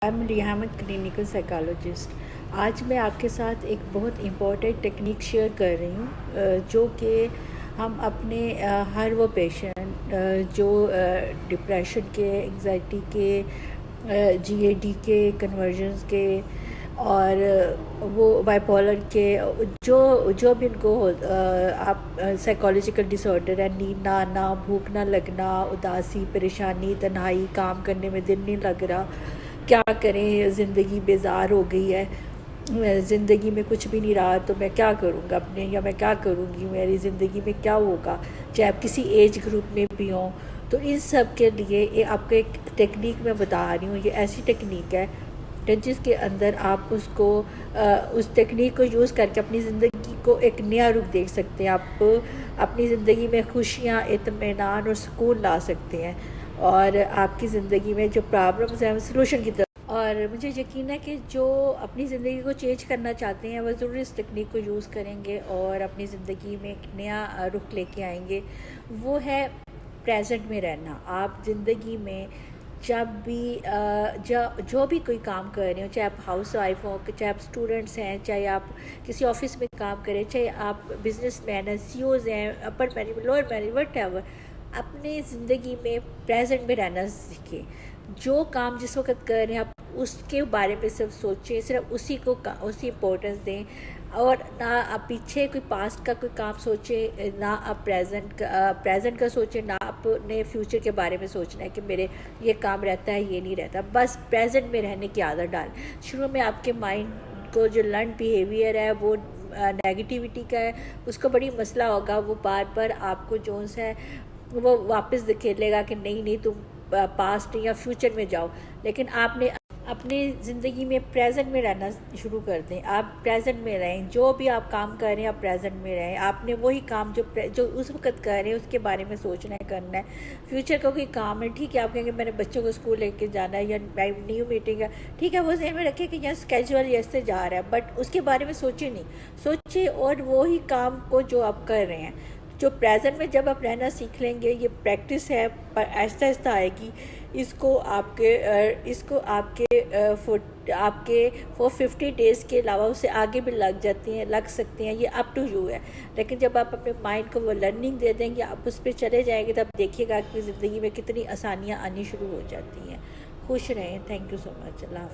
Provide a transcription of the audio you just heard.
I'm Rihamat, clinical psychologist. आज मैं आपके साथ एक बहुत इम्पॉर्टेंट टेक्निक शेयर कर रही हूँ जो कि हम अपने हर वो पेशेंट जो डिप्रेशन के, एंजाइटी के, जीएडी के, कन्वर्जन्स के और वो बाइपोलर के, जो जो भी उनको आप साइकोलॉजिकल डिसऑर्डर है, नींद ना आना, भूख ना लगना, उदासी, परेशानी, तन्हाई, काम करने में दिल नहीं लग रहा, क्या करें, ज़िंदगी बेजार हो गई है, ज़िंदगी में कुछ भी नहीं रहा तो मैं क्या करूँगा अपने, या मैं क्या करूँगी, मेरी ज़िंदगी में क्या होगा, चाहे आप किसी एज ग्रुप में भी हों। तो इन सब के लिए आपको एक टेक्निक मैं बता रही हूँ। ये ऐसी टेक्निक है कि जिसके अंदर आप उसको उस टेक्निक को यूज़ करके अपनी ज़िंदगी को एक नया रूप देख सकते हैं। आप अपनी ज़िंदगी में खुशियाँ, इत्मीनान और सुकून ला सकते हैं और आपकी ज़िंदगी में जो प्रॉब्लम्स हैं वो सलूशन की तरफ। और मुझे यकीन है कि जो अपनी ज़िंदगी को चेंज करना चाहते हैं वो ज़रूर इस टेक्निक को यूज़ करेंगे और अपनी ज़िंदगी में एक नया रुख लेके आएंगे। वो है प्रेजेंट में रहना। आप ज़िंदगी में जब भी जो भी कोई काम कर रहे हो, चाहे आप हाउस वाइफ हो, चाहे आप स्टूडेंट्स हैं, चाहे आप किसी ऑफिस में काम करें, चाहे आप बिजनेस मैन हैं, सीईओज़ हैं, upper management, lower management, whatever, अपनी ज़िंदगी में प्रेजेंट में रहना सीखें। जो काम जिस वक्त कर रहे हैं आप उसके बारे में सिर्फ सोचें, सिर्फ उसी इम्पोर्टेंस दें और ना आप पीछे कोई पास्ट का कोई काम सोचें, ना आप प्रेजेंट का सोचें, ना आपने फ्यूचर के बारे में सोचना है कि मेरे ये काम रहता है, ये नहीं रहता। बस प्रेजेंट में रहने की आदत डालें। शुरू में आपके माइंड को जो लर्न बिहेवियर है वो नेगेटिविटी का है, उसको बड़ी मसला होगा। वो बार बार आपको जोन्स है वो वापस धकेलेगा कि नहीं नहीं तुम पास्ट या फ्यूचर में जाओ। लेकिन आपने अपनी ज़िंदगी में प्रेजेंट में रहना शुरू कर दें। आप प्रेजेंट में रहें, जो भी आप काम कर रहे हैं आप प्रेजेंट में रहें। आपने वही काम जो उस वक्त कर रहे हैं उसके बारे में सोचना है, करना है। फ्यूचर का कोई काम है, ठीक है, आप कहेंगे मैंने बच्चों को स्कूल लेके जाना है या न्यू मीटिंग है, ठीक है, वो ज़हन में रखें कि यहाँ कैजुअल ऐसे जा रहा है, बट उसके बारे में सोचिए नहीं, सोचिए और वही काम को जो आप कर रहे हैं। जो प्रेजेंट में जब आप रहना सीख लेंगे, ये प्रैक्टिस है पर आहिस्ता आहिस्ता आएगी। इसको आपके 450 डेज़ के अलावा उससे आगे भी लग सकती हैं, ये अप टू यू है। लेकिन जब आप अपने माइंड को वो लर्निंग दे देंगे, आप उस पर चले जाएंगे, तब देखिएगा आपकी ज़िंदगी में कितनी आसानियाँ आनी शुरू हो जाती हैं। खुश रहें। Thank you so much. अल्लाह हाफ़िज़।